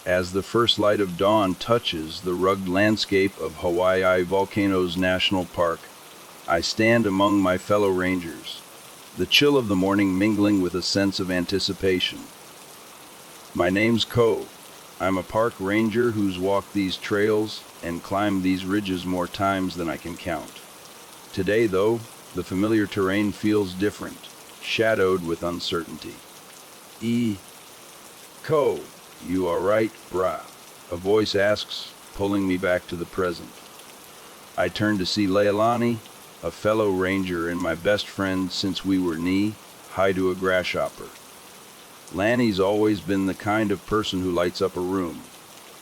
As the first light of dawn touches the rugged landscape of Hawaii Volcanoes National Park, I stand among my fellow rangers, the chill of the morning mingling with a sense of anticipation. My name's Ko. I'm a park ranger who's walked these trails and climbed these ridges more times than I can count. Today, though, the familiar terrain feels different, shadowed with uncertainty. Ko, you are right, brah, a voice asks, pulling me back to the present. I turn to see Leilani, a fellow ranger and my best friend since we were knee-high to a grasshopper. Lanny's always been the kind of person who lights up a room,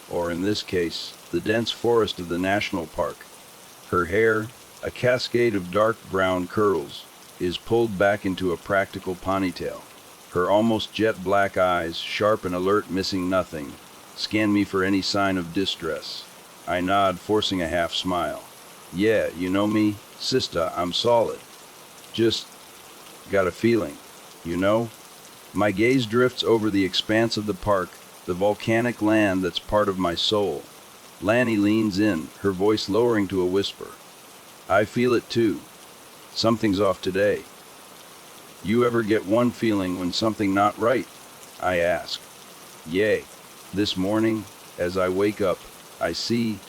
or in this case, the dense forest of the national park. Her hair, a cascade of dark brown curls, is pulled back into a practical ponytail. Her almost jet black eyes, sharp and alert, missing nothing, scan me for any sign of distress. I nod, forcing a half smile. Yeah, you know me, Sista, I'm solid. Just got a feeling, you know? My gaze drifts over the expanse of the park, the volcanic land that's part of my soul. Lanny leans in, her voice lowering to a whisper. I feel it too. Something's off today. You ever get one feeling when something not right? I ask. Yay. This morning, as I wake up, I see.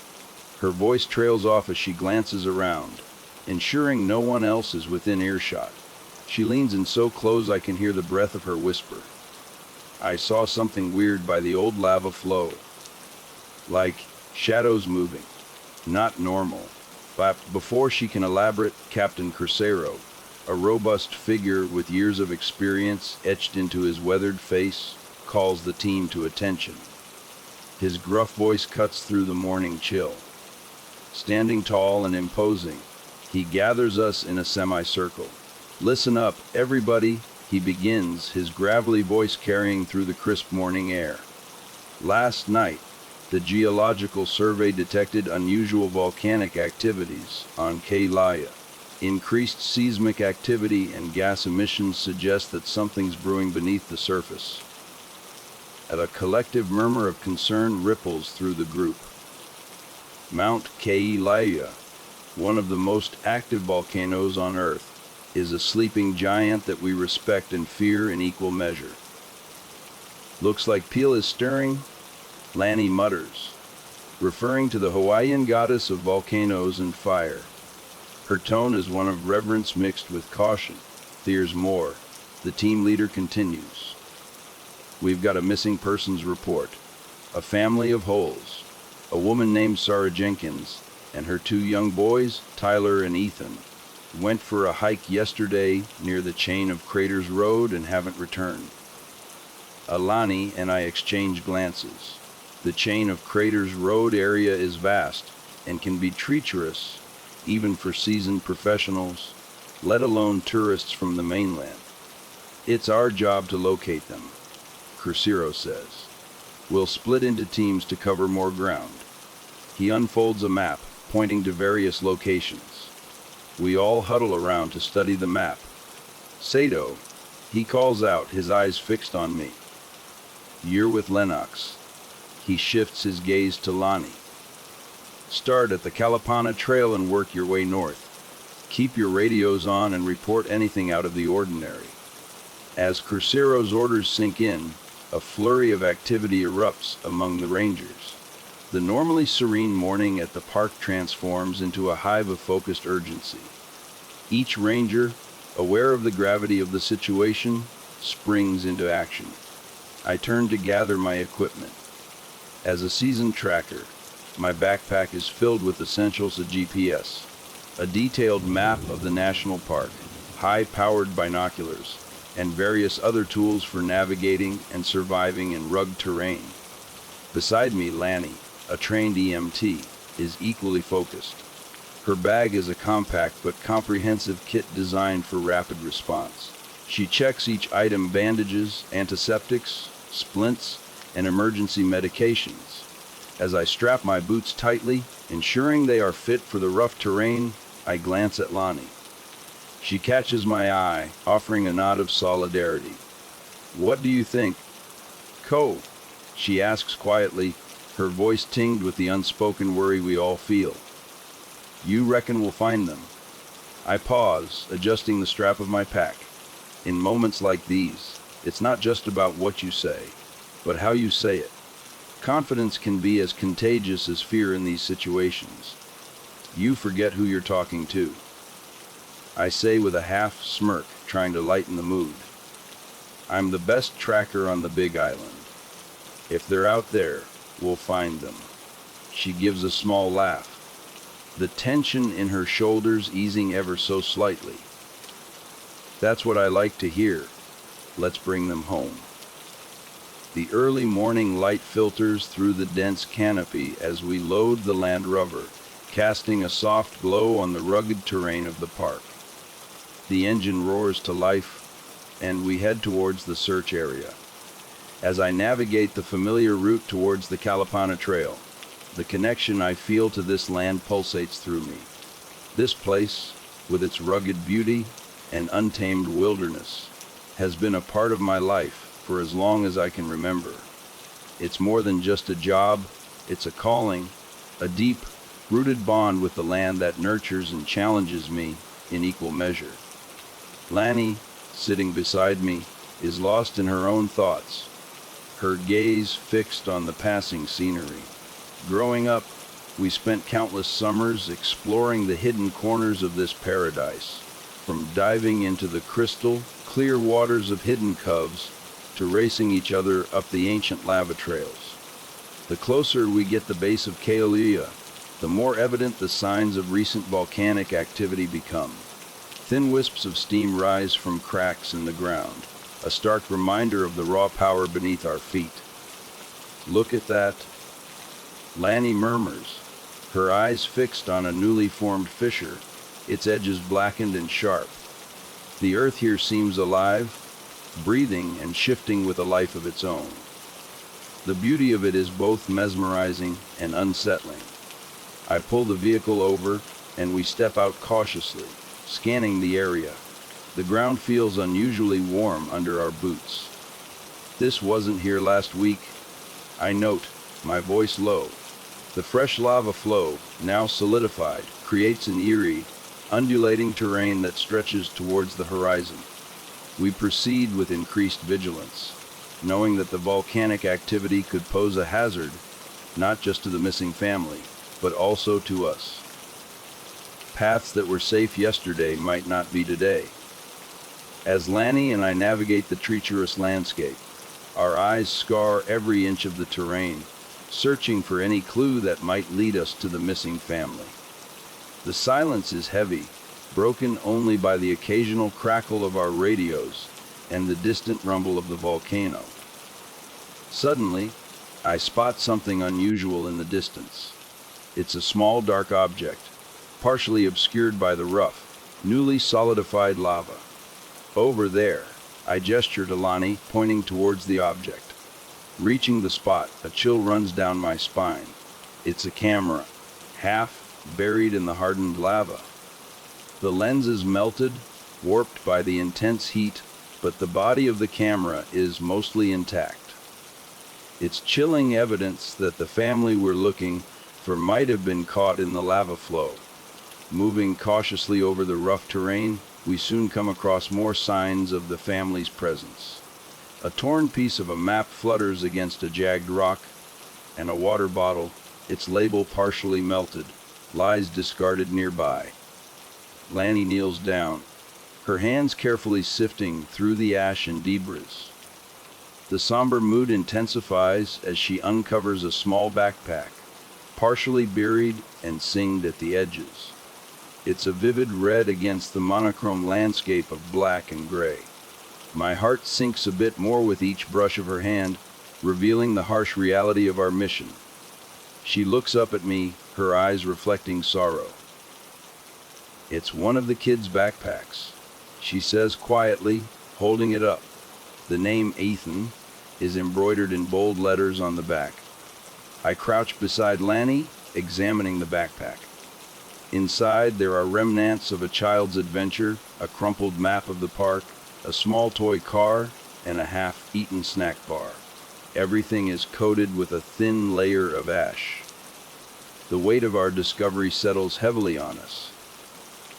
Her voice trails off as she glances around, ensuring no one else is within earshot. She leans in so close I can hear the breath of her whisper. I saw something weird by the old lava flow. Like shadows moving. Not normal. But before she can elaborate, Captain Crucero, a robust figure with years of experience etched into his weathered face, calls the team to attention. His gruff voice cuts through the morning chill. Standing tall and imposing, he gathers us in a semicircle. Listen up, everybody, he begins, his gravelly voice carrying through the crisp morning air. Last night, the Geological Survey detected unusual volcanic activities on Kailaya. Increased seismic activity and gas emissions suggest that something's brewing beneath the surface. A collective murmur of concern ripples through the group. Mount Kailaya, one of the most active volcanoes on Earth, is a sleeping giant that we respect and fear in equal measure. Looks like Peel is stirring, Lanny mutters, referring to the Hawaiian goddess of volcanoes and fire. Her tone is one of reverence mixed with caution. There's more. The team leader continues. We've got a missing persons report. A family of holes. A woman named Sarah Jenkins and her two young boys, Tyler and Ethan, went for a hike yesterday near the chain of Craters Road and haven't returned. Alani and I exchange glances. The chain of Craters Road area is vast and can be treacherous, even for seasoned professionals, let alone tourists from the mainland. It's our job to locate them, Crucero says. We'll split into teams to cover more ground. He unfolds a map, pointing to various locations. We all huddle around to study the map. Sato, he calls out, his eyes fixed on me. You're with Lennox. He shifts his gaze to Lonnie. Start at the Kalapana Trail and work your way north. Keep your radios on and report anything out of the ordinary. As Crucero's orders sink in, a flurry of activity erupts among the rangers. The normally serene morning at the park transforms into a hive of focused urgency. Each ranger, aware of the gravity of the situation, springs into action. I turn to gather my equipment. As a seasoned tracker, my backpack is filled with essentials: a GPS, a detailed map of the national park, high-powered binoculars, and various other tools for navigating and surviving in rugged terrain. Beside me, Lanny, a trained EMT, is equally focused. Her bag is a compact but comprehensive kit designed for rapid response. She checks each item: bandages, antiseptics, splints, and emergency medications. As I strap my boots tightly, ensuring they are fit for the rough terrain, I glance at Lonnie. She catches my eye, offering a nod of solidarity. What do you think? Ko, She asks quietly, her voice tinged with the unspoken worry we all feel. You reckon we'll find them? I pause, adjusting the strap of my pack. In moments like these, it's not just about what you say, but how you say it. Confidence can be as contagious as fear in these situations. You forget who you're talking to. I say with a half smirk, trying to lighten the mood. I'm the best tracker on the Big Island. If they're out there, we'll find them. She gives a small laugh, the tension in her shoulders easing ever so slightly. That's what I like to hear. Let's bring them home. The early morning light filters through the dense canopy as we load the Land Rover, casting a soft glow on the rugged terrain of the park. The engine roars to life, and we head towards the search area. As I navigate the familiar route towards the Kalapana Trail, the connection I feel to this land pulsates through me. This place, with its rugged beauty and untamed wilderness, has been a part of my life for as long as I can remember. It's more than just a job, it's a calling, a deep, rooted bond with the land that nurtures and challenges me in equal measure. Lanny, sitting beside me, is lost in her own thoughts, her gaze fixed on the passing scenery. Growing up, we spent countless summers exploring the hidden corners of this paradise, from diving into the crystal, clear waters of hidden coves to racing each other up the ancient lava trails. The closer we get the base of Kealia, the more evident the signs of recent volcanic activity become. Thin wisps of steam rise from cracks in the ground, a stark reminder of the raw power beneath our feet. Look at that, Lanny murmurs, her eyes fixed on a newly formed fissure, its edges blackened and sharp. The earth here seems alive, breathing and shifting with a life of its own. The beauty of it is both mesmerizing and unsettling. I pull the vehicle over, and we step out cautiously, scanning the area. The ground feels unusually warm under our boots. This wasn't here last week, I note, my voice low. The fresh lava flow, now solidified, creates an eerie, undulating terrain that stretches towards the horizon. We proceed with increased vigilance, knowing that the volcanic activity could pose a hazard, not just to the missing family, but also to us. Paths that were safe yesterday might not be today. As Lanny and I navigate the treacherous landscape, our eyes scour every inch of the terrain, searching for any clue that might lead us to the missing family. The silence is heavy, broken only by the occasional crackle of our radios and the distant rumble of the volcano. Suddenly, I spot something unusual in the distance. It's a small dark object, partially obscured by the rough, newly solidified lava. Over there, I gesture to Lonnie, pointing towards the object. Reaching the spot, a chill runs down my spine. It's a camera, half buried in the hardened lava. The lens is melted, warped by the intense heat, but the body of the camera is mostly intact. It's chilling evidence that the family we're looking for might have been caught in the lava flow. Moving cautiously over the rough terrain, we soon come across more signs of the family's presence. A torn piece of a map flutters against a jagged rock, and a water bottle, its label partially melted, lies discarded nearby. Lanny kneels down, her hands carefully sifting through the ash and debris. The somber mood intensifies as she uncovers a small backpack, partially buried and singed at the edges. It's a vivid red against the monochrome landscape of black and gray. My heart sinks a bit more with each brush of her hand, revealing the harsh reality of our mission. She looks up at me, her eyes reflecting sorrow. It's one of the kids' backpacks, she says quietly, holding it up. The name Ethan is embroidered in bold letters on the back. I crouch beside Lanny, examining the backpack. Inside, there are remnants of a child's adventure, a crumpled map of the park, a small toy car, and a half-eaten snack bar. Everything is coated with a thin layer of ash. The weight of our discovery settles heavily on us.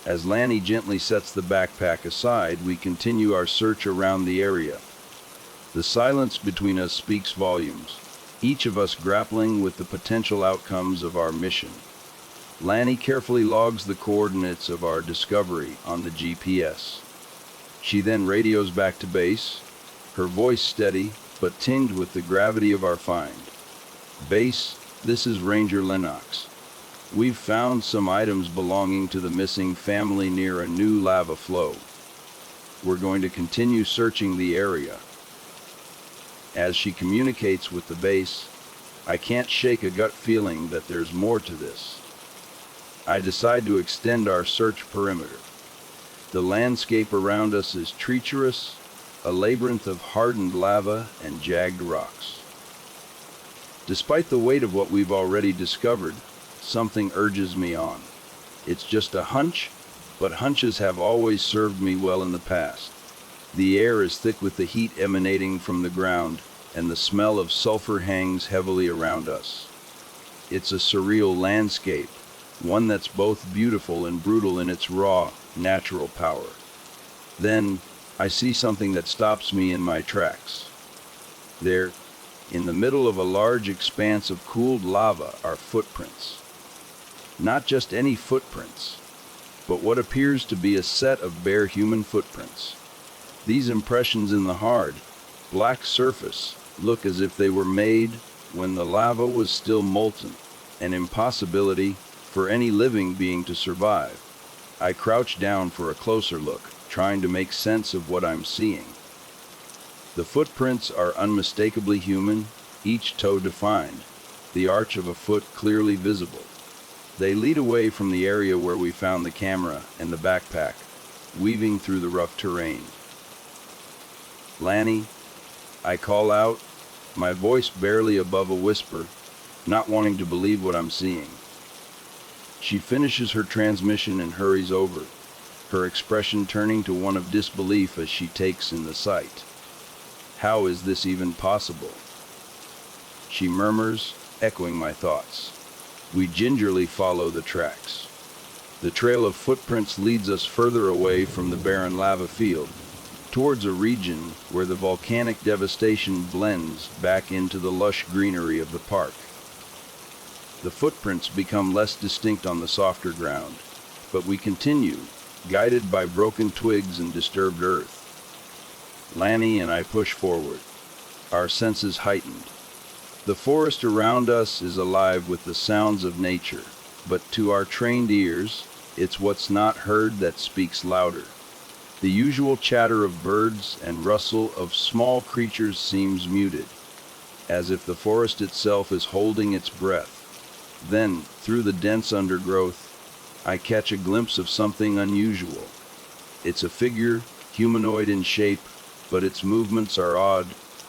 As Lanny gently sets the backpack aside, we continue our search around the area. The silence between us speaks volumes, each of us grappling with the potential outcomes of our mission. Lanny carefully logs the coordinates of our discovery on the GPS. She then radios back to base, her voice steady but tinged with the gravity of our find. "Base, this is Ranger Lennox. We've found some items belonging to the missing family near a new lava flow. We're going to continue searching the area." As she communicates with the base, I can't shake a gut feeling that there's more to this. I decide to extend our search perimeter. The landscape around us is treacherous, a labyrinth of hardened lava and jagged rocks. Despite the weight of what we've already discovered, something urges me on. It's just a hunch, but hunches have always served me well in the past. The air is thick with the heat emanating from the ground, and the smell of sulfur hangs heavily around us. It's a surreal landscape, one that's both beautiful and brutal in its raw, natural power. Then, I see something that stops me in my tracks. There, in the middle of a large expanse of cooled lava, are footprints. Not just any footprints, but what appears to be a set of bare human footprints. These impressions in the hard, black surface look as if they were made when the lava was still molten, an impossibility for any living being to survive. I crouch down for a closer look, trying to make sense of what I'm seeing. The footprints are unmistakably human, each toe defined, the arch of a foot clearly visible. They lead away from the area where we found the camera and the backpack, weaving through the rough terrain. "Lanny," I call out, my voice barely above a whisper, not wanting to believe what I'm seeing. She finishes her transmission and hurries over, her expression turning to one of disbelief as she takes in the sight. "How is this even possible?" she murmurs, echoing my thoughts. We gingerly follow the tracks. The trail of footprints leads us further away from the barren lava field, towards a region where the volcanic devastation blends back into the lush greenery of the park. The footprints become less distinct on the softer ground, but we continue, guided by broken twigs and disturbed earth. Lanny and I push forward, our senses heightened. The forest around us is alive with the sounds of nature, but to our trained ears, it's what's not heard that speaks louder. The usual chatter of birds and rustle of small creatures seems muted, as if the forest itself is holding its breath. Then, through the dense undergrowth, I catch a glimpse of something unusual. It's a figure, humanoid in shape, but its movements are odd,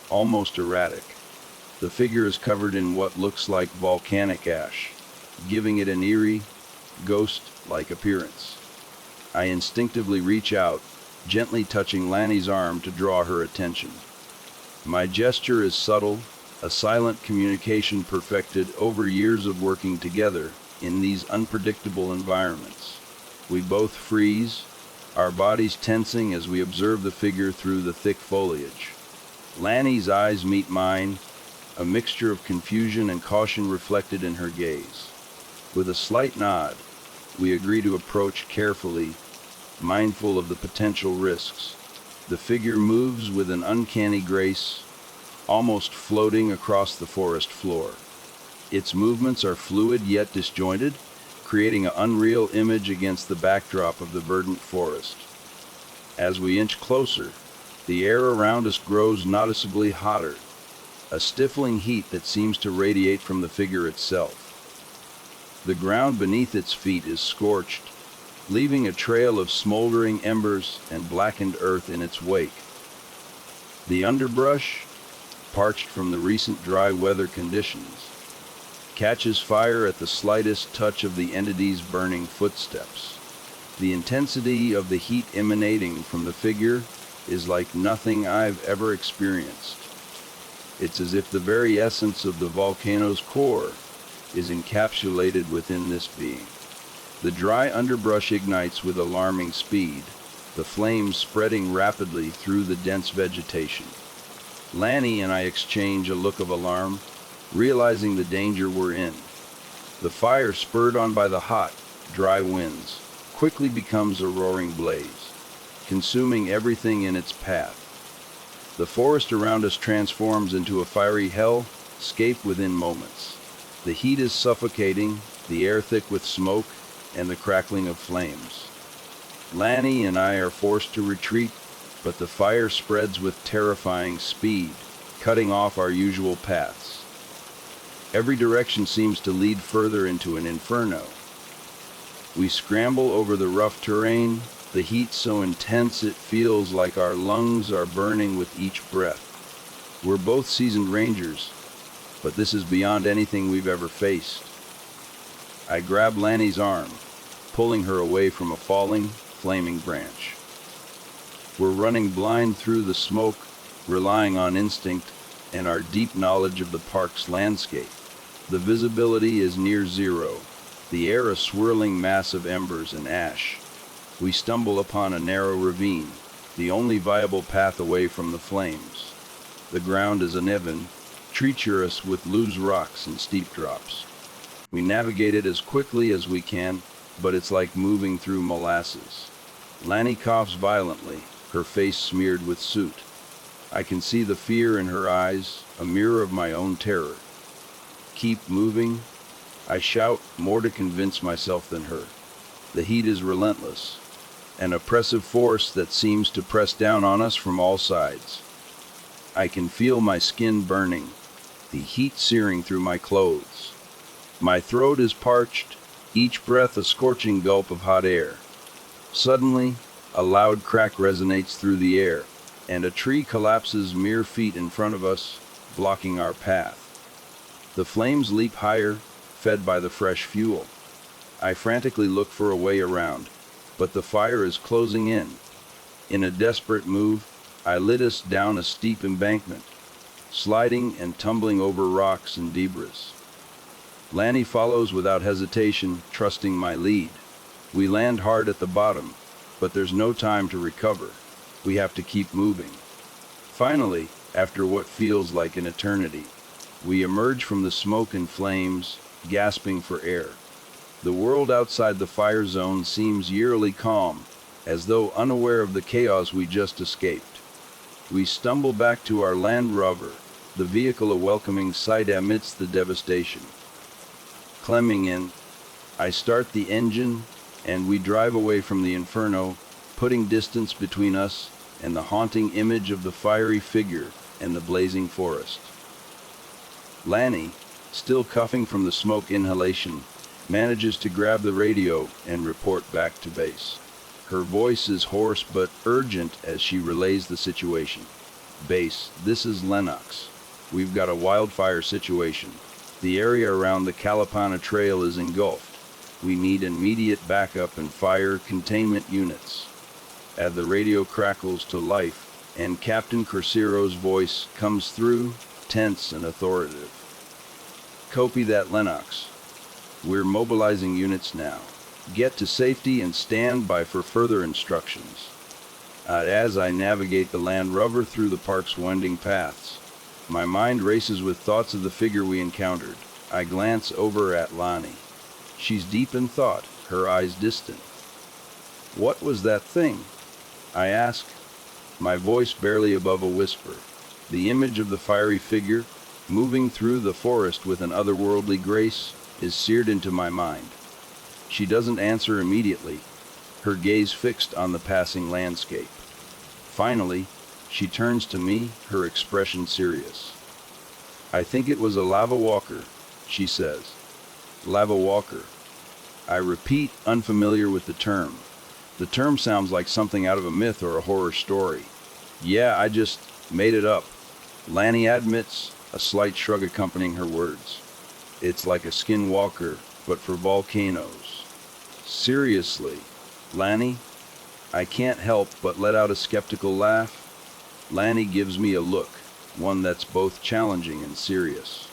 almost erratic. The figure is covered in what looks like volcanic ash, giving it an eerie, ghost-like appearance. I instinctively reach out, gently touching Lanny's arm to draw her attention. My gesture is subtle, a silent communication perfected over years of working together in these unpredictable environments. We both freeze, our bodies tensing as we observe the figure through the thick foliage. Lanny's eyes meet mine, a mixture of confusion and caution reflected in her gaze. With a slight nod, we agree to approach carefully, mindful of the potential risks. The figure moves with an uncanny grace, almost floating across the forest floor. Its movements are fluid yet disjointed, creating an unreal image against the backdrop of the verdant forest. As we inch closer, the air around us grows noticeably hotter, a stifling heat that seems to radiate from the figure itself. The ground beneath its feet is scorched, leaving a trail of smoldering embers and blackened earth in its wake. The underbrush, parched from the recent dry weather conditions, catches fire at the slightest touch of the entity's burning footsteps. The intensity of the heat emanating from the figure is like nothing I've ever experienced. It's as if the very essence of the volcano's core is encapsulated within this being. The dry underbrush ignites with alarming speed, the flames spreading rapidly through the dense vegetation. Lanny and I exchange a look of alarm, realizing the danger we're in. The fire, spurred on by the hot, dry winds, quickly becomes a roaring blaze, consuming everything in its path. The forest around us transforms into a fiery hellscape within moments. The heat is suffocating, the air thick with smoke, and the crackling of flames. Lanny and I are forced to retreat, but the fire spreads with terrifying speed, cutting off our usual paths. Every direction seems to lead further into an inferno. We scramble over the rough terrain, the heat so intense it feels like our lungs are burning with each breath. We're both seasoned rangers, but this is beyond anything we've ever faced. I grab Lanny's arm, pulling her away from a falling, flaming branch. We're running blind through the smoke, relying on instinct and our deep knowledge of the park's landscape. The visibility is near zero, the air a swirling mass of embers and ash. We stumble upon a narrow ravine, the only viable path away from the flames. The ground is uneven, treacherous with loose rocks and steep drops. We navigate it as quickly as we can, but it's like moving through molasses. Lanny coughs violently, her face smeared with soot. I can see the fear in her eyes, a mirror of my own terror. Keep moving, I shout, more to convince myself than her. The heat is relentless, an oppressive force that seems to press down on us from all sides. I can feel my skin burning, the heat searing through my clothes. My throat is parched, each breath a scorching gulp of hot air. Suddenly, a loud crack resonates through the air, and a tree collapses mere feet in front of us, blocking our path. The flames leap higher, fed by the fresh fuel. I frantically look for a way around, but the fire is closing in. In a desperate move, I lead us down a steep embankment, sliding and tumbling over rocks and debris. Lanny follows without hesitation, trusting my lead. We land hard at the bottom, but there's no time to recover. We have to keep moving. Finally, after what feels like an eternity, we emerge from the smoke and flames, gasping for air. The world outside the fire zone seems eerily calm, as though unaware of the chaos we just escaped. We stumble back to our Land Rover, the vehicle a welcoming sight amidst the devastation. Climbing in, I start the engine, and we drive away from the inferno, putting distance between us and the haunting image of the fiery figure and the blazing forest. Lanny, still coughing from the smoke inhalation, manages to grab the radio and report back to base. Her voice is hoarse but urgent as she relays the situation. Base, this is Lennox. We've got a wildfire situation. The area around the Kalapana Trail is engulfed. We need immediate backup and fire containment units. As the radio crackles to life, and Captain Corsiro's voice comes through, tense and authoritative. Copy that, Lennox. We're mobilizing units now. Get to safety and stand by for further instructions. As I navigate the Land Rover through the park's winding paths, my mind races with thoughts of the figure we encountered. I glance over at Lanny. She's deep in thought, her eyes distant. What was that thing? I ask, my voice barely above a whisper. The image of the fiery figure, moving through the forest with an otherworldly grace, is seared into my mind. She doesn't answer immediately, her gaze fixed on the passing landscape. Finally, she turns to me, her expression serious. I think it was a lava walker, she says. Lava walker. I repeat, unfamiliar with the term. The term sounds like something out of a myth or a horror story. Yeah, I just made it up. Lanny admits, a slight shrug accompanying her words. It's like a skinwalker, but for volcanoes. Seriously, Lanny? I can't help but let out a skeptical laugh. Lanny gives me a look, one that's both challenging and serious.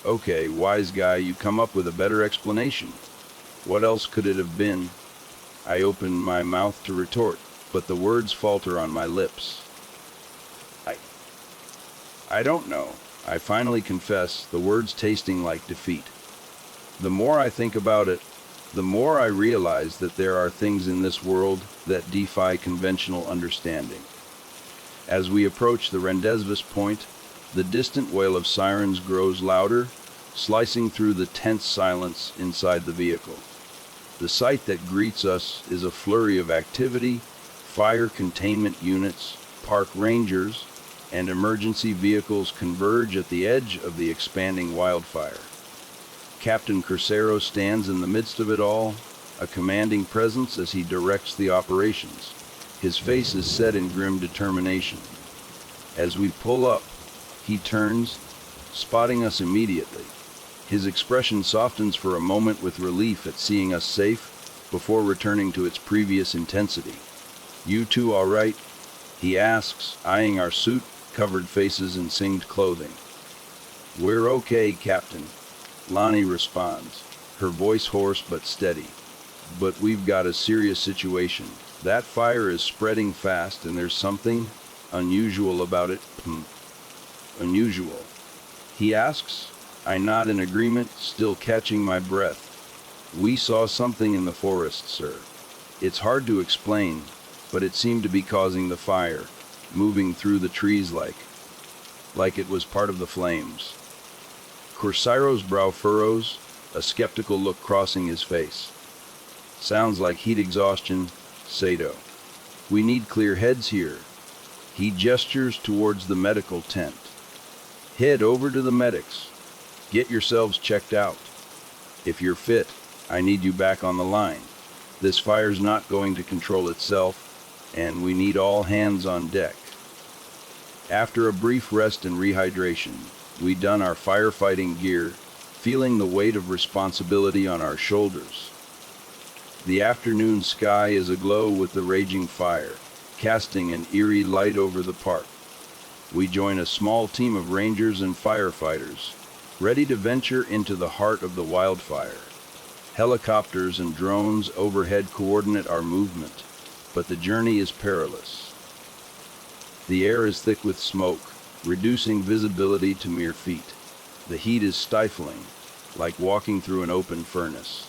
Okay, wise guy, you come up with a better explanation. What else could it have been? I open my mouth to retort, but the words falter on my lips. I don't know. I finally confess, the words tasting like defeat. The more I think about it, the more I realize that there are things in this world that defy conventional understanding. As we approach the rendezvous point, the distant wail of sirens grows louder, slicing through the tense silence inside the vehicle. The sight that greets us is a flurry of activity: fire containment units, park rangers, and emergency vehicles converge at the edge of the expanding wildfire. Captain Crucero stands in the midst of it all, a commanding presence as he directs the operations. His face is set in grim determination. As we pull up, he turns, spotting us immediately. His expression softens for a moment with relief at seeing us safe, before returning to its previous intensity. "You two all right?" he asks, eyeing our soot-covered faces and singed clothing. "We're okay, Captain," Lonnie responds, her voice hoarse but steady. "But we've got a serious situation. That fire is spreading fast and there's something unusual about it." "Unusual?" he asks. I nod in agreement, still catching my breath. "We saw something in the forest, sir. It's hard to explain, but it seemed to be causing the fire, moving through the trees like it was part of the flames." Corsiro's brow furrows, a skeptical look crossing his face. "Sounds like heat exhaustion, Sato. We need clear heads here." He gestures towards the medical tent. "Head over to the medics. Get yourselves checked out. If you're fit, I need you back on the line. This fire's not going to control itself, and we need all hands on deck." After a brief rest and rehydration, we don our firefighting gear, feeling the weight of responsibility on our shoulders. The afternoon sky is aglow with the raging fire, casting an eerie light over the park. We join a small team of rangers and firefighters, ready to venture into the heart of the wildfire. Helicopters and drones overhead coordinate our movement, but the journey is perilous. The air is thick with smoke, reducing visibility to mere feet. The heat is stifling, like walking through an open furnace.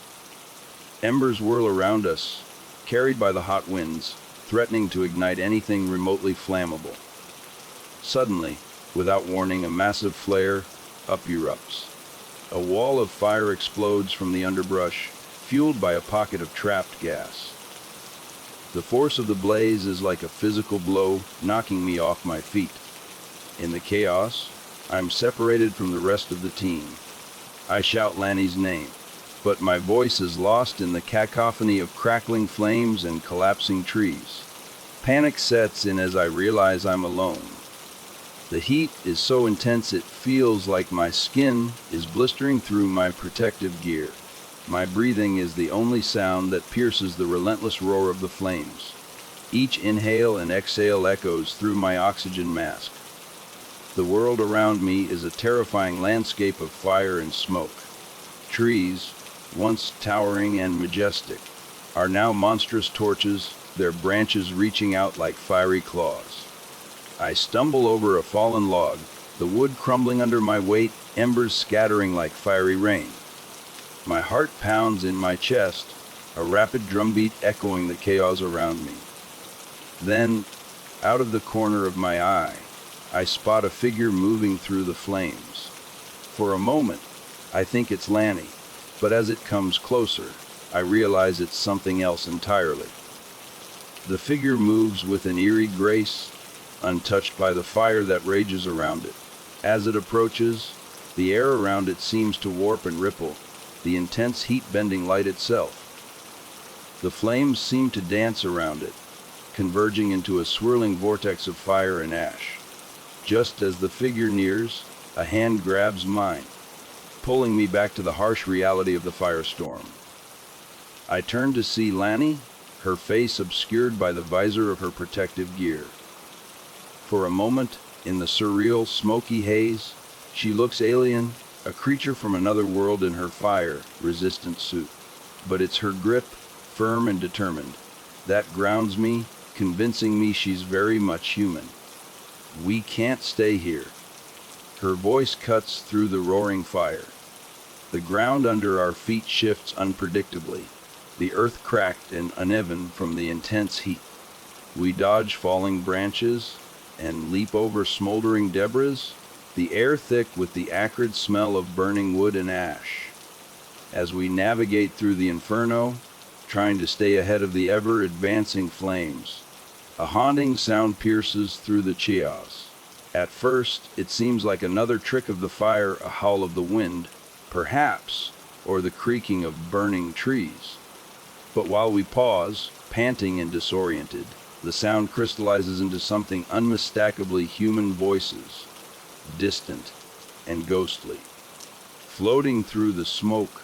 Embers whirl around us, carried by the hot winds, threatening to ignite anything remotely flammable. Suddenly, without warning, a massive flare erupts. A wall of fire explodes from the underbrush, fueled by a pocket of trapped gas. The force of the blaze is like a physical blow, knocking me off my feet. In the chaos, I'm separated from the rest of the team. I shout Lanny's name, but my voice is lost in the cacophony of crackling flames and collapsing trees. Panic sets in as I realize I'm alone. The heat is so intense it feels like my skin is blistering through my protective gear. My breathing is the only sound that pierces the relentless roar of the flames. Each inhale and exhale echoes through my oxygen mask. The world around me is a terrifying landscape of fire and smoke. Trees, once towering and majestic, are now monstrous torches, their branches reaching out like fiery claws. I stumble over a fallen log, the wood crumbling under my weight, embers scattering like fiery rain. My heart pounds in my chest, a rapid drumbeat echoing the chaos around me. Then, out of the corner of my eye, I spot a figure moving through the flames. For a moment, I think it's Lanny, but as it comes closer, I realize it's something else entirely. The figure moves with an eerie grace, untouched by the fire that rages around it. As it approaches, the air around it seems to warp and ripple, the intense heat bending light itself. The flames seem to dance around it, converging into a swirling vortex of fire and ash. Just as the figure nears, a hand grabs mine, pulling me back to the harsh reality of the firestorm. I turn to see Lanny, her face obscured by the visor of her protective gear. For a moment, In the surreal, smoky haze, she looks alien, a creature from another world in her fire-resistant suit. But it's her grip, firm and determined, that grounds me, convincing me she's very much human. We can't stay here. Her voice cuts through the roaring fire. The ground under our feet shifts unpredictably, the earth cracked and uneven from the intense heat. We dodge falling branches and leap over smoldering debris, the air thick with the acrid smell of burning wood and ash. As we navigate through the inferno, trying to stay ahead of the ever-advancing flames, a haunting sound pierces through the chaos. At first, it seems like another trick of the fire, a howl of the wind, perhaps, or the creaking of burning trees. But while we pause, panting and disoriented, the sound crystallizes into something unmistakably human: voices, distant and ghostly, floating through the smoke.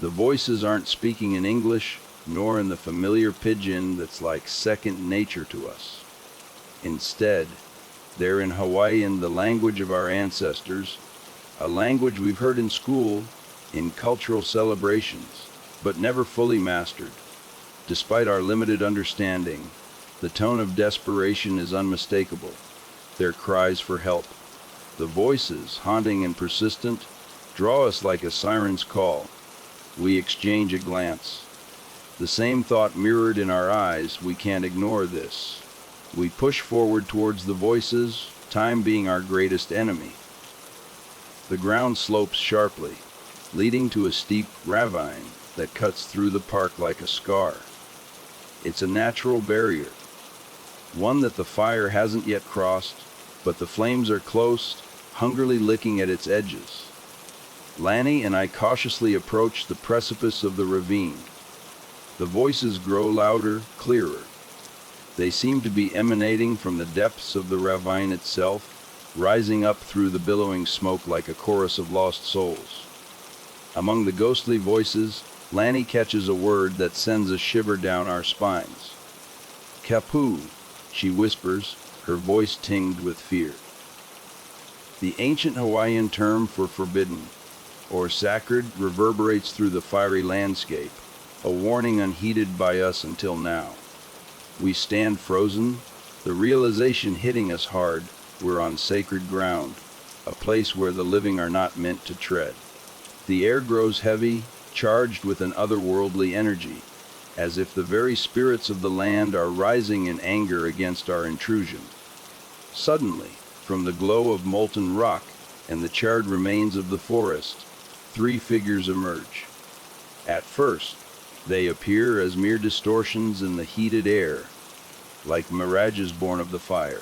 The voices aren't speaking in English, nor in the familiar pidgin that's like second nature to us. Instead, they're in Hawaiian, the language of our ancestors, a language we've heard in school, in cultural celebrations, but never fully mastered. Despite our limited understanding, the tone of desperation is unmistakable. Their cries for help, the voices, haunting and persistent, draw us like a siren's call. We exchange a glance. The same thought mirrored in our eyes: we can't ignore this. We push forward towards the voices, time being our greatest enemy. The ground slopes sharply, leading to a steep ravine that cuts through the park like a scar. It's a natural barrier, one that the fire hasn't yet crossed, but the flames are close, hungrily licking at its edges. Lanny and I cautiously approach the precipice of the ravine. The voices grow louder, clearer. They seem to be emanating from the depths of the ravine itself, rising up through the billowing smoke like a chorus of lost souls. Among the ghostly voices, Lanny catches a word that sends a shiver down our spines. Kapu, she whispers, her voice tinged with fear. The ancient Hawaiian term for forbidden, or sacred, reverberates through the fiery landscape, a warning unheeded by us until now. We stand frozen, the realization hitting us hard: we're on sacred ground, a place where the living are not meant to tread. The air grows heavy, charged with an otherworldly energy, as if the very spirits of the land are rising in anger against our intrusion. Suddenly, from the glow of molten rock and the charred remains of the forest, three figures emerge. At first, they appear as mere distortions in the heated air, like mirages born of the fire.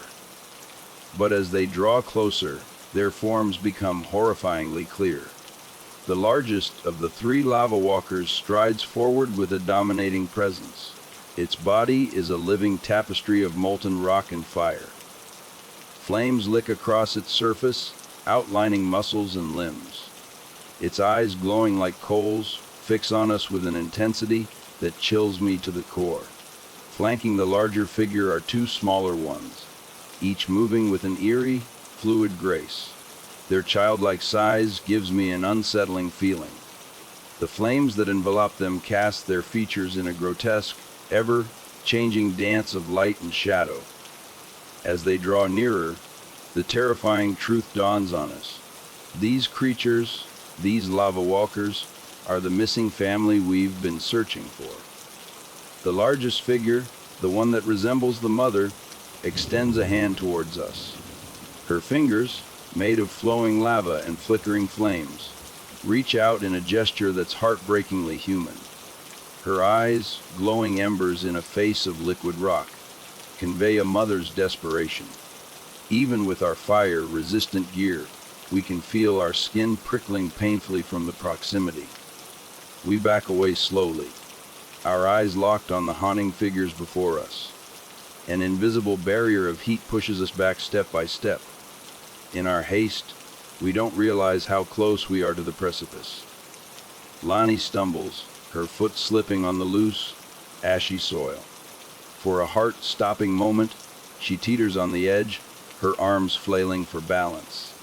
But as they draw closer, their forms become horrifyingly clear. The largest of the three lava walkers strides forward with a dominating presence. Its body is a living tapestry of molten rock and fire. Flames lick across its surface, outlining muscles and limbs. Its eyes, glowing like coals, fix on us with an intensity that chills me to the core. Flanking the larger figure are two smaller ones, each moving with an eerie, fluid grace. Their childlike size gives me an unsettling feeling. The flames that envelop them cast their features in a grotesque, ever-changing dance of light and shadow. As they draw nearer, the terrifying truth dawns on us. These creatures, these lava walkers, are the missing family we've been searching for. The largest figure, the one that resembles the mother, extends a hand towards us. Her fingers, made of flowing lava and flickering flames, reach out in a gesture that's heartbreakingly human. Her eyes, glowing embers in a face of liquid rock, convey a mother's desperation. Even with our fire-resistant gear, we can feel our skin prickling painfully from the proximity. We back away slowly, our eyes locked on the haunting figures before us. An invisible barrier of heat pushes us back step by step. In our haste, we don't realize how close we are to the precipice. Lonnie stumbles, her foot slipping on the loose, ashy soil. For a heart-stopping moment, she teeters on the edge, her arms flailing for balance.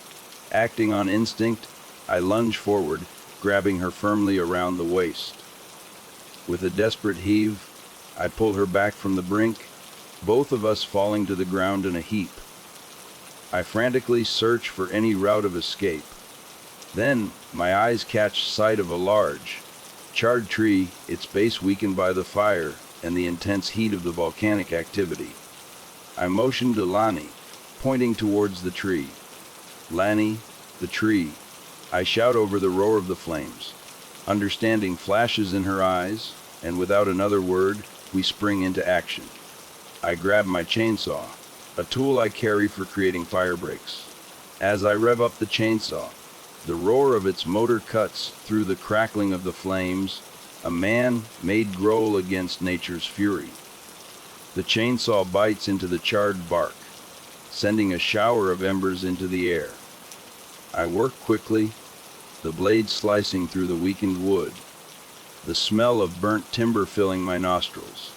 Acting on instinct, I lunge forward, grabbing her firmly around the waist. With a desperate heave, I pull her back from the brink, both of us falling to the ground in a heap. I frantically search for any route of escape. Then, my eyes catch sight of a large, charred tree, its base weakened by the fire and the intense heat of the volcanic activity. I motion to Lani, pointing towards the tree. "Lani, the tree," I shout over the roar of the flames. Understanding flashes in her eyes, and without another word, we spring into action. I grab my chainsaw, a tool I carry for creating fire breaks. As I rev up the chainsaw, the roar of its motor cuts through the crackling of the flames, a man-made growl against nature's fury. The chainsaw bites into the charred bark, sending a shower of embers into the air. I work quickly, the blade slicing through the weakened wood, the smell of burnt timber filling my nostrils.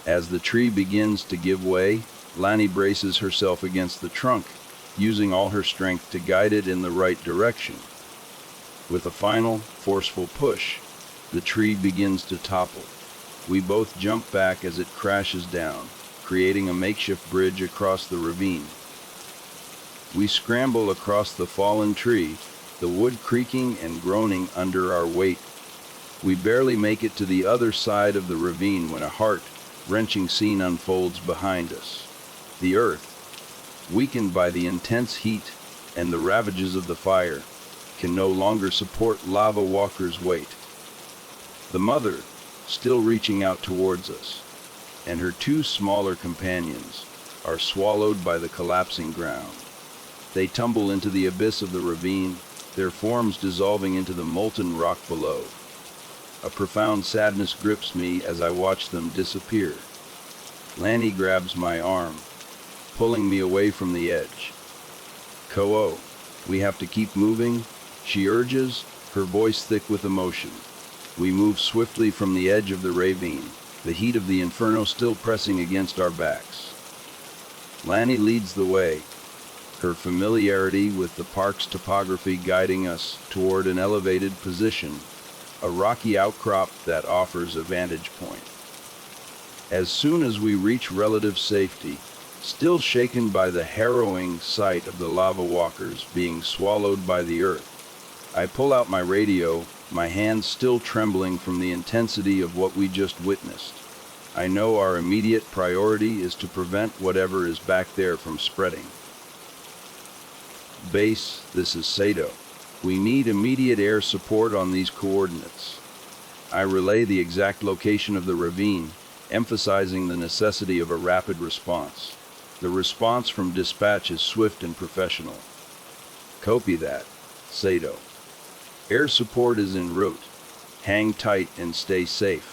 As the tree begins to give way, Lani braces herself against the trunk, using all her strength to guide it in the right direction. With a final, forceful push, the tree begins to topple. We both jump back as it crashes down, creating a makeshift bridge across the ravine. We scramble across the fallen tree, the wood creaking and groaning under our weight. We barely make it to the other side of the ravine when a heart-wrenching scene unfolds behind us. The earth, weakened by the intense heat and the ravages of the fire, can no longer support Lava Walker's weight. The mother, still reaching out towards us, and her two smaller companions are swallowed by the collapsing ground. They tumble into the abyss of the ravine, their forms dissolving into the molten rock below. A profound sadness grips me as I watch them disappear. Lani grabs my arm, pulling me away from the edge. "Ko-o, we have to keep moving," she urges, her voice thick with emotion. We move swiftly from the edge of the ravine, the heat of the inferno still pressing against our backs. Lani leads the way, her familiarity with the park's topography guiding us toward an elevated position, a rocky outcrop that offers a vantage point. As soon as we reach relative safety, still shaken by the harrowing sight of the lava walkers being swallowed by the earth, I pull out my radio, my hands still trembling from the intensity of what we just witnessed. I know our immediate priority is to prevent whatever is back there from spreading. "Base, this is Sato. We need immediate air support on these coordinates." I relay the exact location of the ravine, emphasizing the necessity of a rapid response. The response from dispatch is swift and professional. "Copy that, Sato. Air support is en route. Hang tight and stay safe.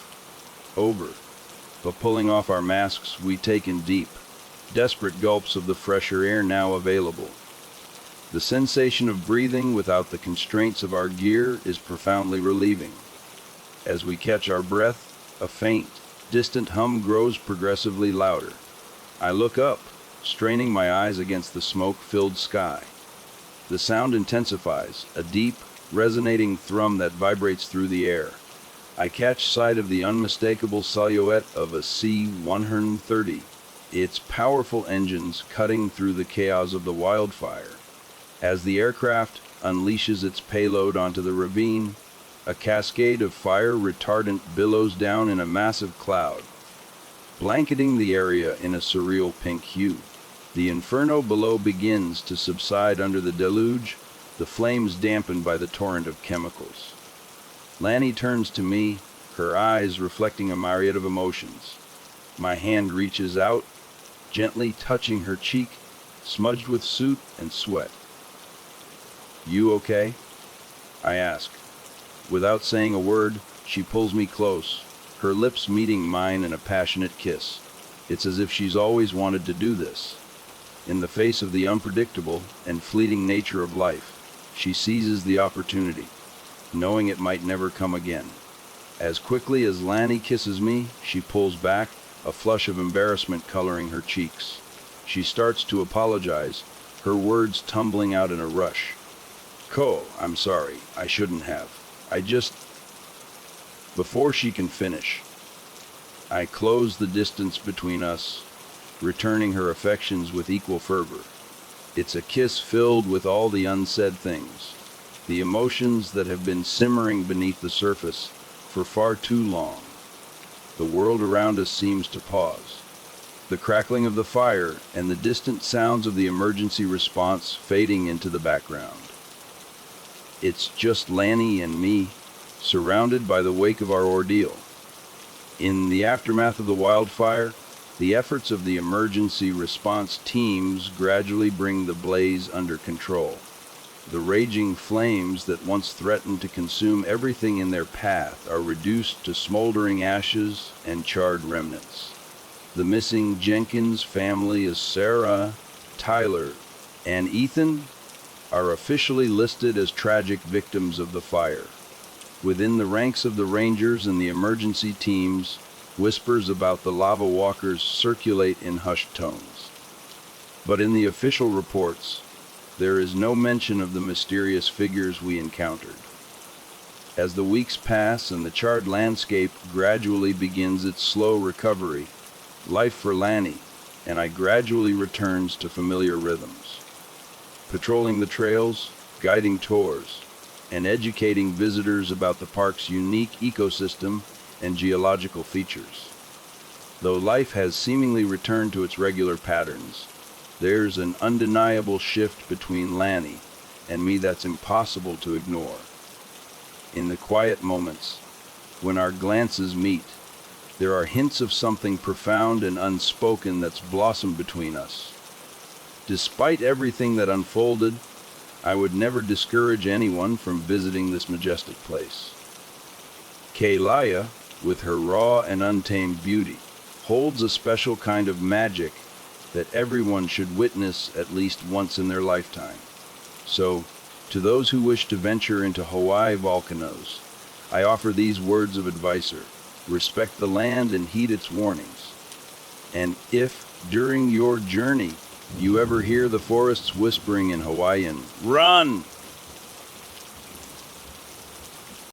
Over." But pulling off our masks, we take in deep, desperate gulps of the fresher air now available. The sensation of breathing without the constraints of our gear is profoundly relieving. As we catch our breath, a faint, distant hum grows progressively louder. I look up, straining my eyes against the smoke-filled sky. The sound intensifies, a deep, resonating thrum that vibrates through the air. I catch sight of the unmistakable silhouette of a C-130, its powerful engines cutting through the chaos of the wildfire. As the aircraft unleashes its payload onto the ravine, a cascade of fire retardant billows down in a massive cloud, blanketing the area in a surreal pink hue. The inferno below begins to subside under the deluge, the flames dampened by the torrent of chemicals. Lani turns to me, her eyes reflecting a myriad of emotions. My hand reaches out, gently touching her cheek, smudged with soot and sweat. "You okay?" I ask. Without saying a word, she pulls me close, her lips meeting mine in a passionate kiss. It's as if she's always wanted to do this. In the face of the unpredictable and fleeting nature of life, she seizes the opportunity, knowing it might never come again. As quickly as Lani kisses me, she pulls back, a flush of embarrassment coloring her cheeks. She starts to apologize, her words tumbling out in a rush. I'm sorry, I shouldn't have. Before she can finish, I close the distance between us, returning her affections with equal fervor. It's a kiss filled with all the unsaid things, the emotions that have been simmering beneath the surface for far too long. The world around us seems to pause. The crackling of the fire and the distant sounds of the emergency response fading into the background. It's just Lanny and me, surrounded by the wake of our ordeal. In the aftermath of the wildfire, the efforts of the emergency response teams gradually bring the blaze under control. The raging flames that once threatened to consume everything in their path are reduced to smoldering ashes and charred remnants. The missing Jenkins family of Sarah, Tyler, and Ethan are officially listed as tragic victims of the fire. Within the ranks of the Rangers and the emergency teams, whispers about the lava walkers circulate in hushed tones. But in the official reports, there is no mention of the mysterious figures we encountered. As the weeks pass and the charred landscape gradually begins its slow recovery, life for Lanny and I gradually returns to familiar rhythms. Patrolling the trails, guiding tours, and educating visitors about the park's unique ecosystem and geological features. Though life has seemingly returned to its regular patterns, there's an undeniable shift between Lanny and me that's impossible to ignore. In the quiet moments, when our glances meet, there are hints of something profound and unspoken that's blossomed between us. Despite everything that unfolded, I would never discourage anyone from visiting this majestic place. Kailaya, with her raw and untamed beauty, holds a special kind of magic that everyone should witness at least once in their lifetime. So, to those who wish to venture into Hawaii volcanoes, I offer these words of advice: respect the land and heed its warnings. And if, during your journey, you ever hear the forests whispering in Hawaiian, "Run!"